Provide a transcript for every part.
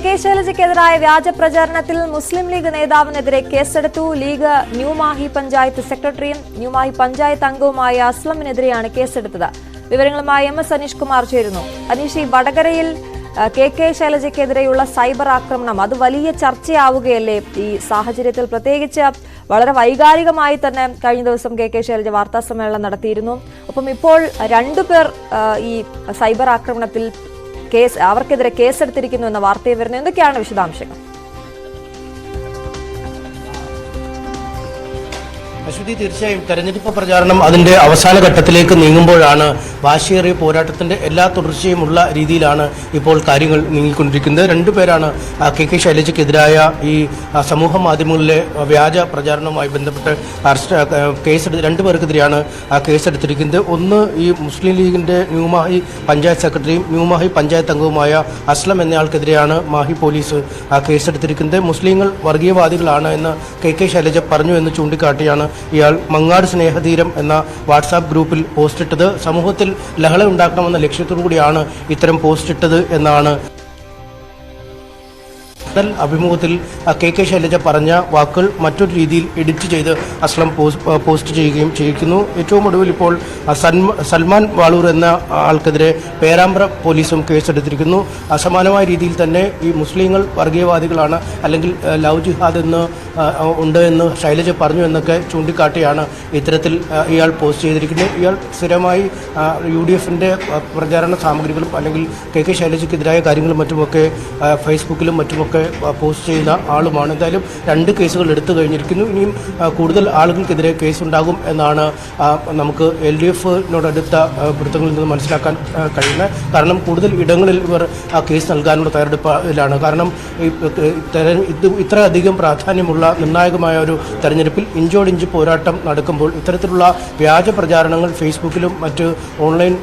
K ശൈലജയ്ക്കെതിരായ വ്യാജ പ്രചാരണത്തിൽ മുസ്ലിം league നേതാവിനെതിരെ കേസെടുത്തു. ലീഗ് ന്യൂമാഹി പഞ്ചായത്ത് സെക്രട്ടറിയും ന്യൂമാഹി പഞ്ചായത്ത് അംഗവുമായ അസ്ലമിനെതിരെയാണ് കേസെടുത്തത്. വിവരങ്ങളുമായി MS അനീഷ് കുമാർ ചേരുന്നു. അനീഷ്, ഈ വടകരയിൽ കെ ശൈലജയ്ക്കെതിരെയുള്ള സൈബർ ആക്രമണം അത് വലിയ ചർച്ചയാവുകയല്ലേ ഈ സാഹചര്യത്തിൽ? പ്രത്യേകിച്ച് വളരെ വൈകാരികമായി തന്നെ കഴിഞ്ഞ ദിവസം കെ ശൈലജ വാർത്താ സമ്മേളനം നടത്തിയിരുന്നു. ഒപ്പം ഇപ്പോൾ രണ്ടുപേർ ഈ സൈബർ ആക്രമണത്തിൽ അവർക്കെതിരെ കേസെടുത്തിരിക്കുന്നു എന്ന വാർത്തയെ വരുന്നു. എന്തൊക്കെയാണ് വിശദാംശങ്ങൾ? അശ്വതി, തീർച്ചയായും തെരഞ്ഞെടുപ്പ് പ്രചാരണം അതിന്റെ അവസാന ഘട്ടത്തിലേക്ക് നീങ്ങുമ്പോഴാണ് വാശിയേറിയ പോരാട്ടത്തിന്റെ എല്ലാ തുടർച്ചയുമുള്ള രീതിയിലാണ് ഇപ്പോൾ കാര്യങ്ങൾ നീങ്ങിക്കൊണ്ടിരിക്കുന്നത്. രണ്ടുപേരാണ് കെ ശൈലജയ്ക്കെതിരായ ഈ സമൂഹ മാധ്യമങ്ങളിലെ വ്യാജ പ്രചാരണവുമായി ബന്ധപ്പെട്ട് രണ്ടുപേർക്കെതിരെയാണ് കേസെടുത്തിരിക്കുന്നത്. ഒന്ന് ഈ മുസ്ലിം ലീഗിന്റെ ന്യൂമാഹി പഞ്ചായത്ത് സെക്രട്ടറിയും ന്യൂമാഹി പഞ്ചായത്ത് അംഗവുമായ അസ്ലം എന്നയാൾക്കെതിരെയാണ് മാഹി പോലീസ് കേസെടുത്തിരിക്കുന്നത്. മുസ്ലിങ്ങൾ വർഗീയവാദികളാണ് എന്ന് കെ ശൈലജ പറഞ്ഞു എന്ന് ചൂണ്ടിക്കാട്ടിയാണ് ഇയാൾ മങ്ങാട് സ്നേഹതീരം എന്ന വാട്സാപ്പ് ഗ്രൂപ്പിൽ പോസ്റ്റിട്ടത്. സമൂഹത്തിൽ ലഹള ഉണ്ടാക്കണമെന്ന ലക്ഷ്യത്തോടു കൂടിയാണ് ഇത്തരം പോസ്റ്റിട്ടത് എന്നാണ് അഭിമുഖത്തിൽ കെ ശൈലജ പറഞ്ഞ വാക്കുകൾ മറ്റൊരു രീതിയിൽ എഡിറ്റ് ചെയ്ത് അസ്ലം പോസ്റ്റ് ചെയ്യുകയും ചെയ്യിക്കുന്നു. ഏറ്റവും ഒടുവിൽ ഇപ്പോൾ സൽമാൻ വാളൂർ എന്ന ആൾക്കെതിരെ പേരാമ്പ്ര പോലീസും കേസെടുത്തിരിക്കുന്നു. അസമാനമായ രീതിയിൽ തന്നെ ഈ മുസ്ലിങ്ങൾ വർഗീയവാദികളാണ് അല്ലെങ്കിൽ ലവ് ജിഹാദ് ഉണ്ട് എന്ന് ശൈലജ പറഞ്ഞു എന്നൊക്കെ ചൂണ്ടിക്കാട്ടിയാണ് ഇത്തരത്തിൽ ഇയാൾ പോസ്റ്റ് ചെയ്തിരിക്കുന്നത്. ഇയാൾ സ്ഥിരമായി UDFന്റെ പ്രചാരണ സാമഗ്രികളും അല്ലെങ്കിൽ കെ ശൈലജയ്ക്കെതിരായ കാര്യങ്ങളും മറ്റുമൊക്കെ ഫേസ്ബുക്കിലും മറ്റുമൊക്കെ പോസ്റ്റ് ചെയ്യുന്ന ആളുമാണ്. എന്തായാലും 2 കേസുകൾ എടുത്തു കഴിഞ്ഞിരിക്കുന്നു. ഇനിയും കൂടുതൽ ആളുകൾക്കെതിരെ കേസുണ്ടാകും എന്നാണ് നമുക്ക് LDFനോടടുത്ത വൃത്തങ്ങളിൽ നിന്ന് മനസ്സിലാക്കാൻ കഴിയുന്നത്. കാരണം കൂടുതൽ ഇടങ്ങളിൽ ഇവർ കേസ് നൽകാനുള്ള തയ്യാറെടുപ്പിലാണ്. കാരണം ഇത്ര അധികം പ്രാധാന്യമുള്ള നിർണായകമായ ഒരു തെരഞ്ഞെടുപ്പിൽ ഇഞ്ചോടിഞ്ച് പോരാട്ടം നടക്കുമ്പോൾ ഇത്തരത്തിലുള്ള വ്യാജ പ്രചാരണങ്ങൾ ഫേസ്ബുക്കിലും മറ്റ് ഓൺലൈൻ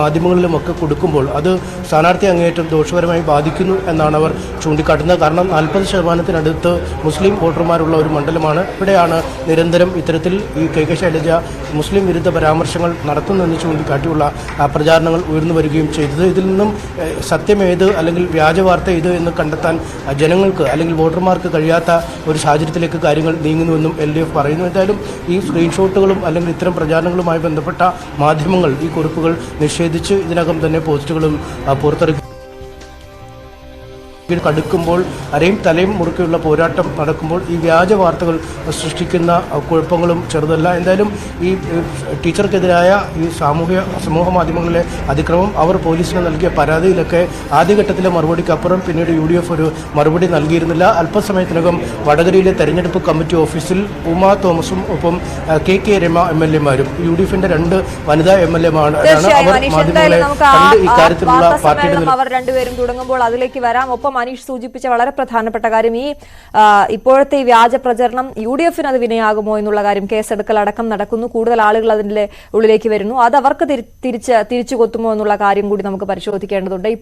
മാധ്യമങ്ങളിലുമൊക്കെ കൊടുക്കുമ്പോൾ അത് സ്ഥാനാർത്ഥി അങ്ങേയറ്റം ദോഷകരമായി ബാധിക്കുന്നു എന്നാണ് അവർ ചൂണ്ടിക്കാട്ടുന്നത്. കാരണം 40% മുസ്ലിം വോട്ടർമാരുള്ള ഒരു മണ്ഡലമാണ്. ഇവിടെയാണ് നിരന്തരം ഇത്തരത്തിൽ ഈ കെ ശൈലജ മുസ്ലിം വിരുദ്ധ പരാമർശങ്ങൾ നടത്തുന്നതെന്ന് ചൂണ്ടിക്കാട്ടിയുള്ള പ്രചാരണങ്ങൾ ഉയർന്നു വരികയും ചെയ്തത്. ഇതിൽ നിന്നും സത്യമേത് അല്ലെങ്കിൽ വ്യാജ വാർത്ത ഇത് എന്ന് കണ്ടെത്താൻ ജനങ്ങൾക്ക് അല്ലെങ്കിൽ വോട്ടർമാർക്ക് കഴിയാത്ത ഒരു സാഹചര്യത്തിലേക്ക് കാര്യങ്ങൾ നീങ്ങുന്നുവെന്നും LDF പറയുന്നു. എന്തായാലും ഈ സ്ക്രീൻഷോട്ടുകളും അല്ലെങ്കിൽ ഇത്തരം പ്രചാരണങ്ങളുമായി ബന്ധപ്പെട്ട മാധ്യമങ്ങൾ ഈ കുറിപ്പുകൾ നിഷേധിച്ച് ഇതിനകം തന്നെ പോസ്റ്റുകളും പുറത്തിറക്കി കടുക്കുമ്പോൾ അരയും തലയും മുറുക്കെയുള്ള പോരാട്ടം നടക്കുമ്പോൾ ഈ വ്യാജ വാർത്തകൾ സൃഷ്ടിക്കുന്ന കുഴപ്പങ്ങളും ചെറുതല്ല. എന്തായാലും ഈ ടീച്ചർക്കെതിരായ ഈ സമൂഹ മാധ്യമങ്ങളിലെ അതിക്രമം അവർ പോലീസിന് നൽകിയ പരാതിയിലൊക്കെ ആദ്യഘട്ടത്തിലെ മറുപടിക്കപ്പുറം പിന്നീട് UDF ഒരു മറുപടി നൽകിയിരുന്നില്ല. അല്പസമയത്തിനകം വടകരയിലെ തെരഞ്ഞെടുപ്പ് കമ്മിറ്റി ഓഫീസിൽ ഉമാ തോമസും ഒപ്പം കെ രമ MLA മാരും UDFന്റെ 2 വനിതാ MLA-മാരാണ് അവർ മാധ്യമങ്ങളെ കണ്ട് ഇക്കാര്യത്തിലുള്ള പാർട്ടിയുടെ അവർ രണ്ടുപേരും തുടങ്ങുമ്പോൾ അതിലേക്ക് വരാം. ഒപ്പം അനീഷ് സൂചിപ്പിച്ച വളരെ പ്രധാനപ്പെട്ട കാര്യം ഈ ഇപ്പോഴത്തെ ഈ വ്യാജ പ്രചരണം UDFന് അത് വിനയാകുമോ എന്നുള്ള കാര്യം. കേസെടുക്കൽ അടക്കം നടക്കുന്നു. കൂടുതൽ ആളുകൾ അതിന്റെ ഉള്ളിലേക്ക് വരുന്നു. അത് അവർക്ക് തിരിച്ചു കൊത്തുമോ എന്നുള്ള കാര്യം കൂടി നമുക്ക് പരിശോധിക്കേണ്ടതുണ്ട്. ഇപ്പോൾ